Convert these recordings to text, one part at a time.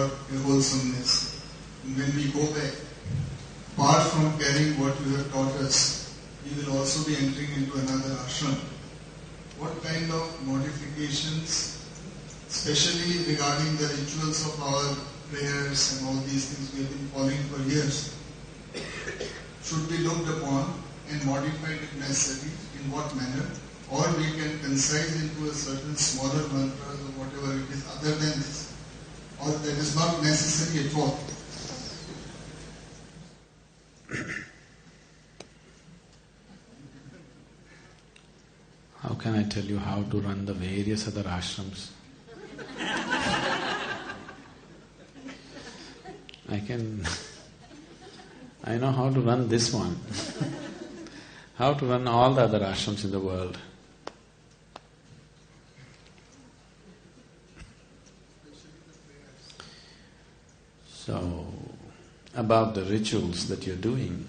wholesomeness. And when we go back, apart from carrying what you have taught us, we will also be entering into another ashram. What kind of modifications, especially regarding the rituals of our prayers and all these things we have been following for years, should be looked upon and modified if necessary? In what manner? Or we can concise into a certain smaller mantra or whatever it is other than this, or that is not necessary at all. How can I tell you how to run the various other ashrams? I know how to run this one. How to run all the other ashrams in the world. So, about the rituals that you're doing,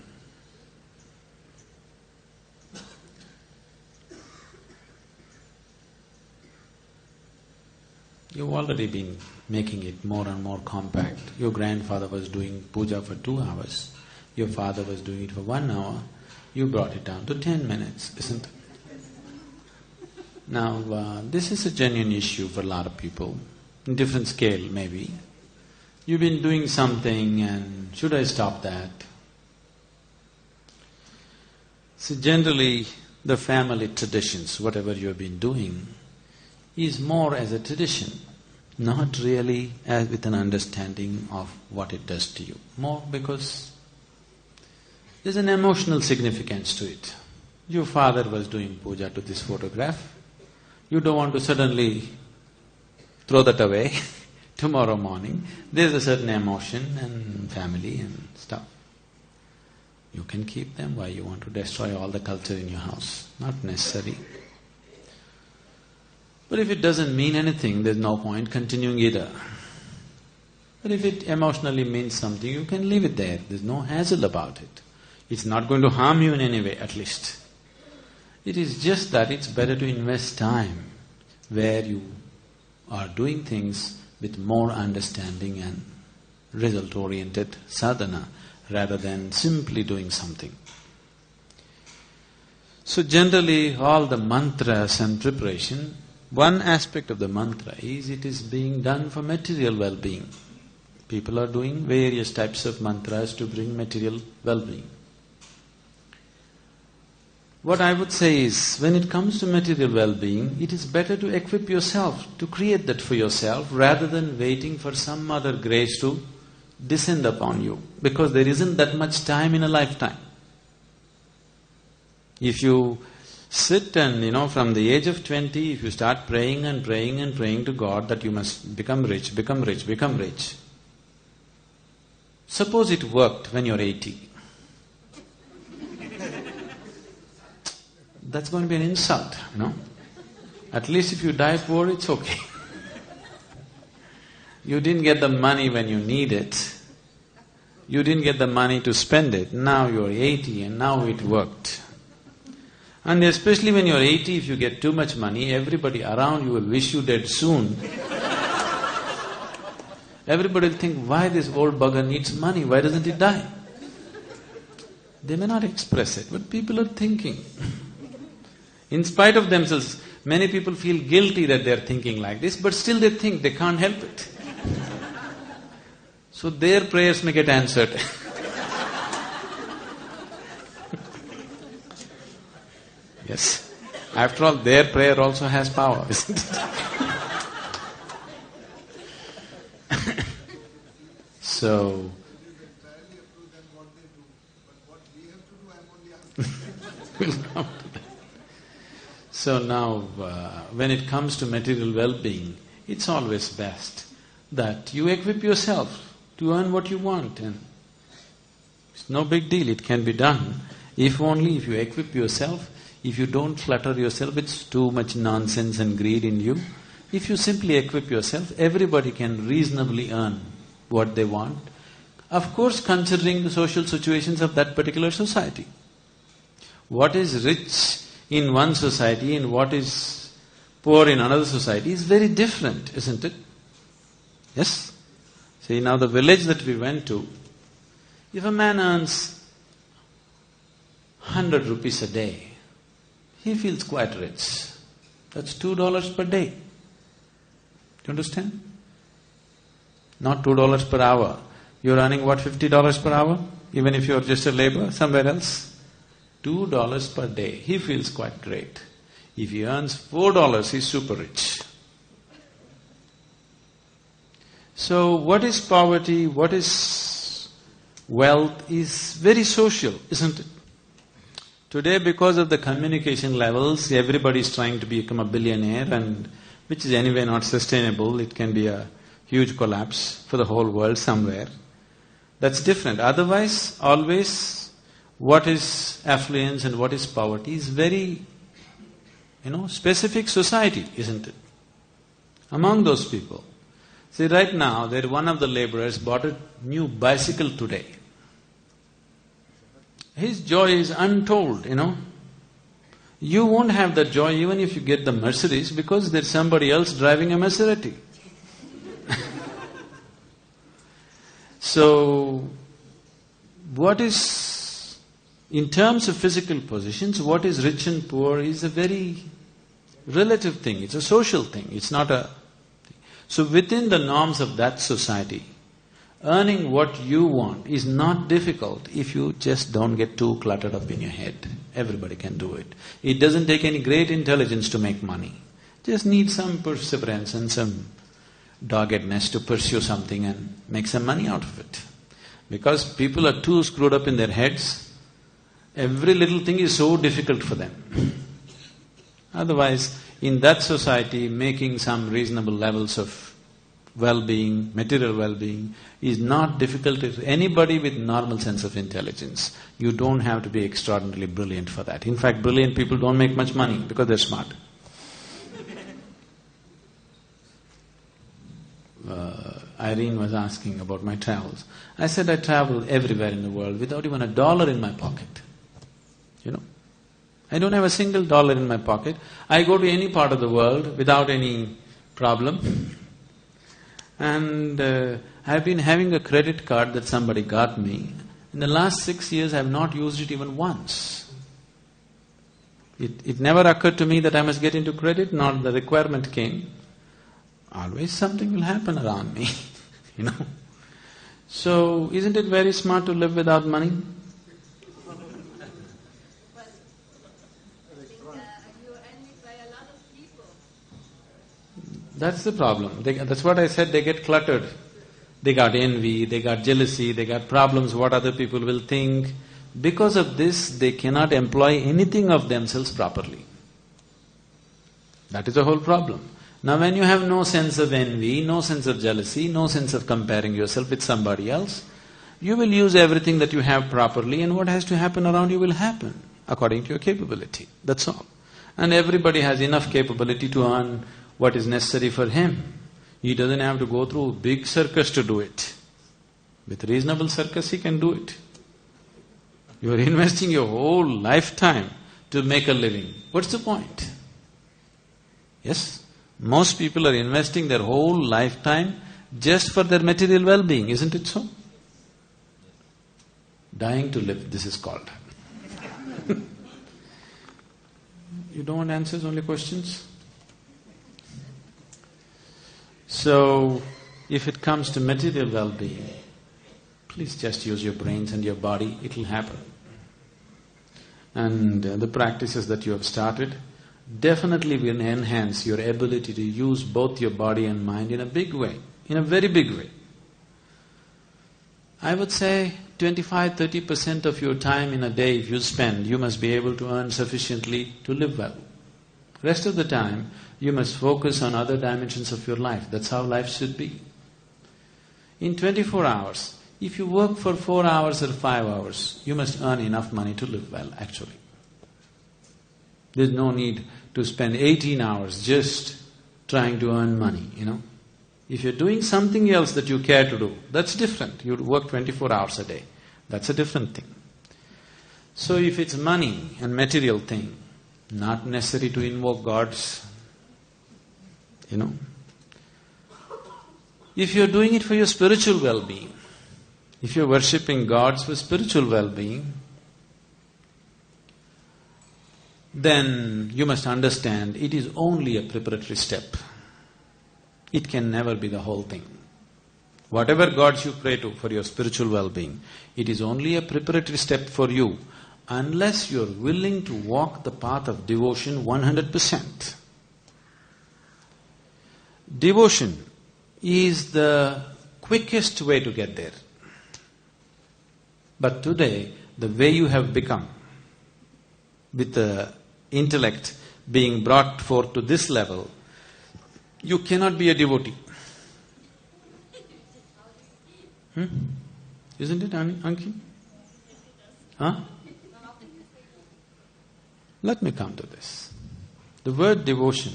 you've already been making it more and more compact. Your grandfather was doing puja for 2 hours, your father was doing it for 1 hour, you brought it down to 10 minutes, isn't it? Now, this is a genuine issue for a lot of people, in different scale maybe. You've been doing something and should I stop that? See, generally the family traditions, whatever you've been doing, is more as a tradition, not really as with an understanding of what it does to you. More because there's an emotional significance to it. Your father was doing puja to this photograph. You don't want to suddenly throw that away tomorrow morning. There's a certain emotion and family and stuff. You can keep them. Why you want to destroy all the culture in your house? Not necessary. But if it doesn't mean anything, there's no point continuing either. But if it emotionally means something, you can leave it there. There's no hassle about it. It's not going to harm you in any way, at least. It is just that it's better to invest time where you are doing things with more understanding and result-oriented sadhana rather than simply doing something. So generally, all the mantras and preparation, one aspect of the mantra is it is being done for material well-being. People are doing various types of mantras to bring material well-being. What I would say is, when it comes to material well-being, it is better to equip yourself, to create that for yourself, rather than waiting for some other grace to descend upon you, because there isn't that much time in a lifetime. If you sit and, from the age of 20, if you start praying and praying and praying to God that you must become rich, become rich, become rich. Suppose it worked when you're 80. That's going to be an insult, At least if you die poor, it's okay. You didn't get the money when you need it. You didn't get the money to spend it. Now you're 80 and now it worked. And especially when you're 80, if you get too much money, everybody around you will wish you dead soon. Everybody will think, why this old bugger needs money, why doesn't he die? They may not express it, but people are thinking. In spite of themselves, many people feel guilty that they're thinking like this, but still they think, they can't help it. So their prayers may get answered. Yes. After all, their prayer also has power, isn't it? So… We'll come to that. So now, when it comes to material well-being, it's always best that you equip yourself to earn what you want, and it's no big deal, it can be done. If only if you equip yourself, if you don't clutter yourself with too much nonsense and greed in you, if you simply equip yourself, everybody can reasonably earn what they want, of course considering the social situations of that particular society. What is rich in one society and what is poor in another society is very different, isn't it? Yes? See, now the village that we went to, if a man earns 100 rupees a day, he feels quite rich. That's $2 per day. Do you understand? Not $2 per hour. You're earning what, $50 per hour? Even if you're just a laborer somewhere else? $2 per day, he feels quite great. If he earns $4, he's super rich. So what is poverty, what is wealth is very social, isn't it? Today, because of the communication levels, everybody is trying to become a billionaire, and which is anyway not sustainable. It can be a huge collapse for the whole world somewhere. That's different. Otherwise, always what is affluence and what is poverty is very, specific society, isn't it? Among those people. See, right now, one of the laborers bought a new bicycle today. His joy is untold, You won't have that joy even if you get the Mercedes, because there's somebody else driving a Maserati. So, what is, in terms of physical positions, what is rich and poor is a very relative thing, it's a social thing, it's not a… So within the norms of that society, earning what you want is not difficult if you just don't get too cluttered up in your head. Everybody can do it. It doesn't take any great intelligence to make money. Just need some perseverance and some doggedness to pursue something and make some money out of it. Because people are too screwed up in their heads, every little thing is so difficult for them. Otherwise, in that society, making some reasonable levels of well-being, material well-being, is not difficult to anybody with normal sense of intelligence. You don't have to be extraordinarily brilliant for that. In fact, brilliant people don't make much money because they're smart. Irene was asking about my travels. I said I travel everywhere in the world without even $1 in my pocket. I don't have a single dollar in my pocket. I go to any part of the world without any problem. And I've been having a credit card that somebody got me. In the last 6 years, I have not used it even once. It never occurred to me that I must get into credit, nor the requirement came. Always something will happen around me, So, isn't it very smart to live without money? That's the problem. That's what I said, they get cluttered. They got envy, they got jealousy, they got problems, what other people will think. Because of this, they cannot employ anything of themselves properly. That is the whole problem. Now when you have no sense of envy, no sense of jealousy, no sense of comparing yourself with somebody else, you will use everything that you have properly, and what has to happen around you will happen according to your capability, that's all. And everybody has enough capability to earn what is necessary for him. He doesn't have to go through big circus to do it. With reasonable circus, he can do it. You are investing your whole lifetime to make a living. What's the point? Yes? Most people are investing their whole lifetime just for their material well-being, isn't it so? Dying to live, this is called. You don't want answers, only questions? So, if it comes to material well-being, please just use your brains and your body, it'll happen. And the practices that you have started definitely will enhance your ability to use both your body and mind in a big way, in a very big way. I would say 25–30% of your time in a day if you spend, you must be able to earn sufficiently to live well. Rest of the time, you must focus on other dimensions of your life. That's how life should be. In 24 hours, if you work for 4 hours or 5 hours, you must earn enough money to live well, actually. There's no need to spend 18 hours just trying to earn money, If you're doing something else that you care to do, that's different. You work 24 hours a day. That's a different thing. So if it's money and material thing, not necessary to invoke gods, If you're doing it for your spiritual well-being, if you're worshipping gods for spiritual well-being, then you must understand it is only a preparatory step. It can never be the whole thing. Whatever gods you pray to for your spiritual well-being, it is only a preparatory step for you unless you're willing to walk the path of devotion 100%. Devotion is the quickest way to get there. But today, the way you have become, with the intellect being brought forth to this level, you cannot be a devotee. Isn't it, Anki? Huh? Let me come to this. The word devotion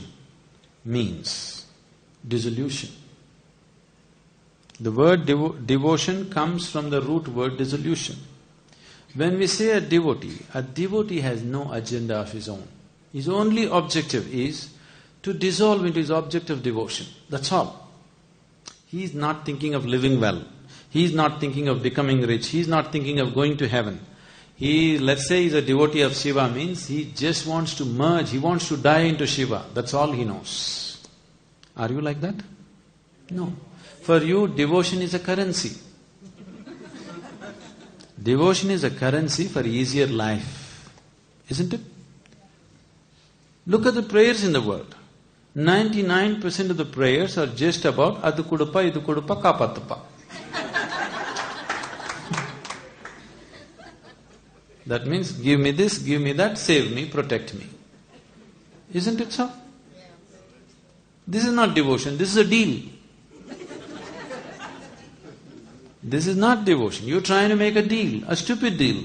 means dissolution. The word devotion comes from the root word dissolution. When we say a devotee has no agenda of his own. His only objective is to dissolve into his object of devotion. That's all. He is not thinking of living well. He is not thinking of becoming rich. He is not thinking of going to heaven. Let's say he's a devotee of Shiva, means he just wants to merge, he wants to die into Shiva. That's all he knows. Are you like that? No. For you, devotion is a currency. Devotion is a currency for easier life, isn't it? Look at the prayers in the world. 99% of the prayers are just about adu kudupa, idu kudupa, kapatapa. That means, give me this, give me that, save me, protect me. Isn't it so? This is not devotion, this is a deal. This is not devotion, you're trying to make a deal, a stupid deal.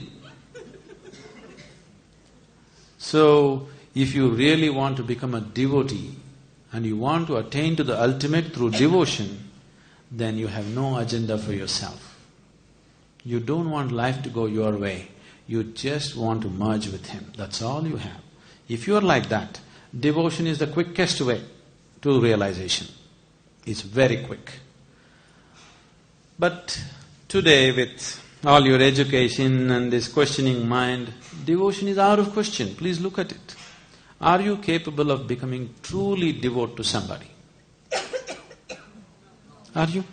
So, if you really want to become a devotee and you want to attain to the ultimate through devotion, then you have no agenda for yourself. You don't want life to go your way. You just want to merge with Him. That's all you have. If you are like that, devotion is the quickest way to realization. It's very quick. But today, with all your education and this questioning mind, devotion is out of question. Please look at it. Are you capable of becoming truly devoted to somebody? Are you?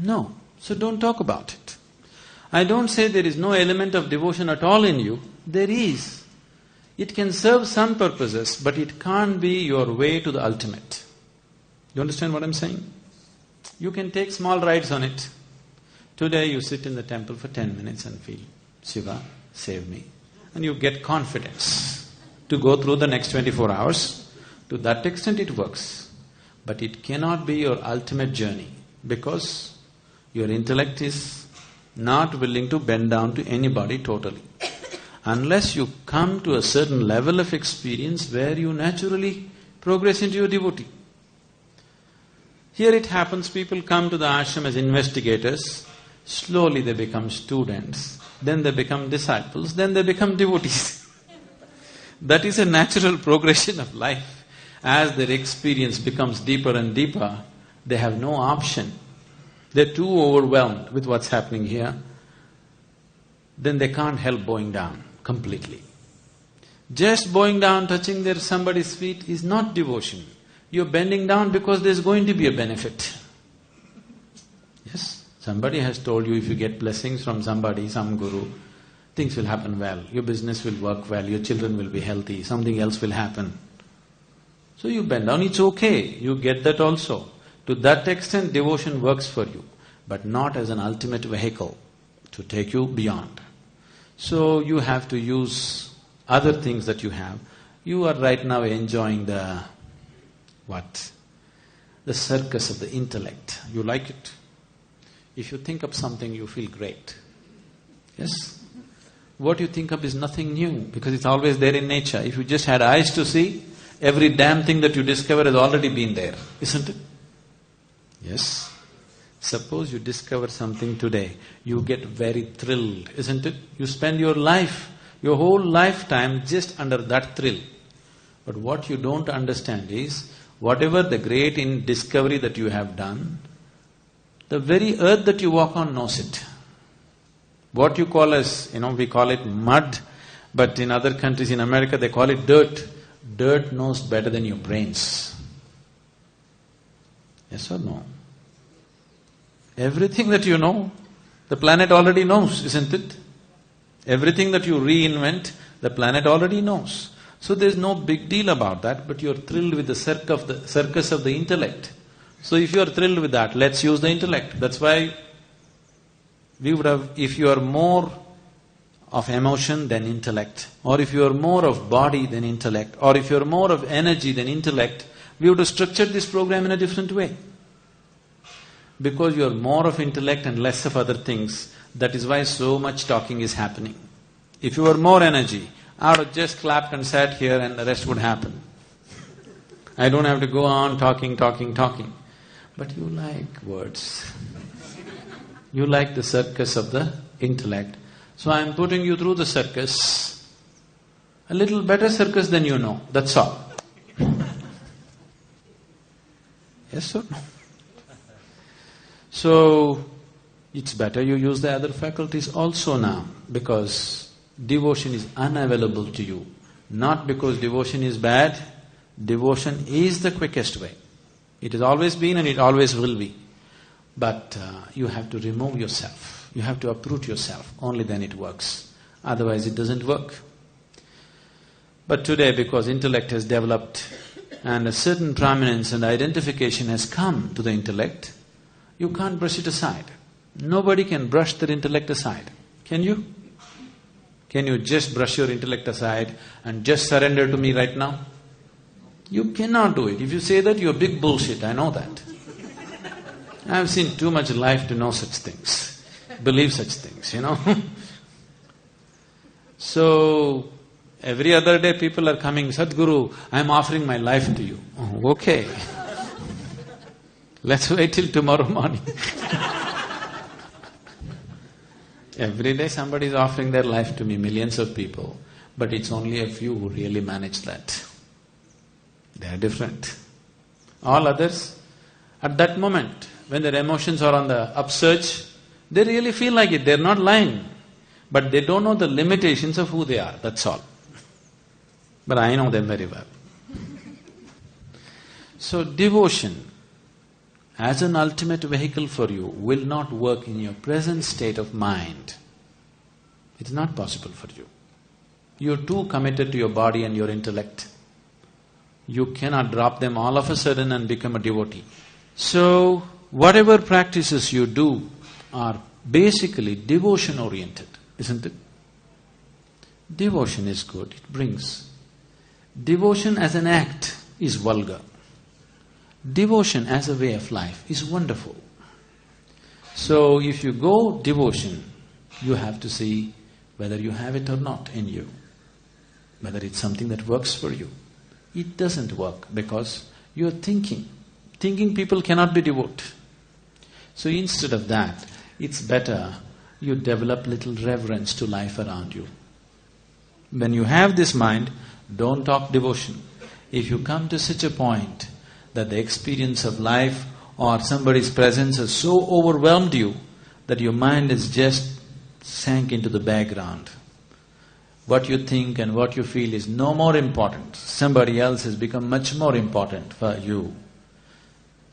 No. So don't talk about it. I don't say there is no element of devotion at all in you. There is. It can serve some purposes, but it can't be your way to the ultimate. You understand what I'm saying? You can take small rides on it. Today you sit in the temple for 10 minutes and feel, Shiva, save me. And you get confidence to go through the next 24 hours. To that extent it works. But it cannot be your ultimate journey because your intellect is not willing to bend down to anybody totally. Unless you come to a certain level of experience where you naturally progress into your devotee. Here it happens, people come to the ashram as investigators, slowly they become students, then they become disciples, then they become devotees. That is a natural progression of life. As their experience becomes deeper and deeper, they have no option. They're too overwhelmed with what's happening here, then they can't help bowing down completely. Just bowing down, touching somebody's feet is not devotion. You're bending down because there's going to be a benefit. Yes, somebody has told you if you get blessings from somebody, some guru, things will happen well, your business will work well, your children will be healthy, something else will happen. So you bend down, it's okay, you get that also. To that extent, devotion works for you, but not as an ultimate vehicle to take you beyond. So you have to use other things that you have. You are right now enjoying the circus of the intellect. You like it. If you think of something, you feel great. Yes? What you think of is nothing new because it's always there in nature. If you just had eyes to see, every damn thing that you discover has already been there, isn't it? Yes. Suppose you discover something today, you get very thrilled, isn't it? You spend your life, your whole lifetime just under that thrill. But what you don't understand is, whatever the great discovery that you have done, The very earth that you walk on knows it. What you call as, we call it mud, but in other countries, in America, they call it dirt. Dirt knows better than your brains. Yes or no? Everything that you know, the planet already knows, isn't it? Everything that you reinvent, the planet already knows. So there's no big deal about that, but you're thrilled with the circus of the intellect. So if you're thrilled with that, let's use the intellect. That's why we would have… if you are more of emotion than intellect, or if you are more of body than intellect, or if you are more of energy than intellect, we would have structured this program in a different way. Because you are more of intellect and less of other things, that is why so much talking is happening. If you were more energy, I would have just clapped and sat here and the rest would happen. I don't have to go on talking. But you like words. You like the circus of the intellect. So I am putting you through the circus, a little better circus than you know, that's all. Yes or no? So, it's better you use the other faculties also now, because devotion is unavailable to you. Not because devotion is bad, devotion is the quickest way. It has always been and it always will be. But you have to remove yourself. You have to uproot yourself, only then it works. Otherwise it doesn't work. But today, because intellect has developed and a certain prominence and identification has come to the intellect, you can't brush it aside. Nobody can brush their intellect aside. Can you? Can you just brush your intellect aside and just surrender to me right now? You cannot do it. If you say that, you're big bullshit, I know that. I've seen too much life to know such things, believe such things, So, every other day people are coming, Sadhguru, I'm offering my life to you. Oh, okay. Let's wait till tomorrow morning. Every day somebody is offering their life to me, millions of people, but it's only a few who really manage that. They are different. All others, at that moment, when their emotions are on the upsurge, they really feel like it, they're not lying. But they don't know the limitations of who they are, that's all. But I know them very well. So devotion, as an ultimate vehicle for you, will not work in your present state of mind. It's not possible for you. You're too committed to your body and your intellect. You cannot drop them all of a sudden and become a devotee. So, whatever practices you do are basically devotion-oriented, isn't it? Devotion is good, it brings. Devotion as an act is vulgar. Devotion as a way of life is wonderful. So, if you go devotion, you have to see whether you have it or not in you, whether it's something that works for you. It doesn't work because you're thinking. Thinking people cannot be devout. So instead of that, it's better you develop little reverence to life around you. When you have this mind, don't talk devotion. If you come to such a point that the experience of life or somebody's presence has so overwhelmed you that your mind is just sank into the background, what you think and what you feel is no more important, somebody else has become much more important for you,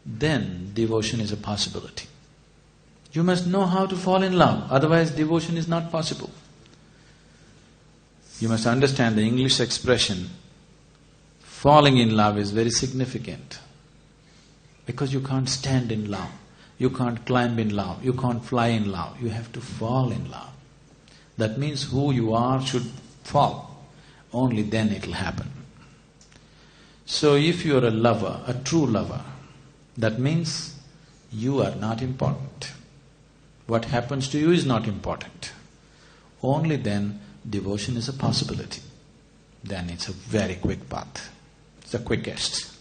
then devotion is a possibility. You must know how to fall in love, otherwise devotion is not possible. You must understand the English expression, falling in love is very significant. Because you can't stand in love, you can't climb in love, you can't fly in love, you have to fall in love. That means who you are should fall, only then it'll happen. So if you are a lover, a true lover, that means you are not important. What happens to you is not important. Only then devotion is a possibility. Then it's a very quick path. It's the quickest.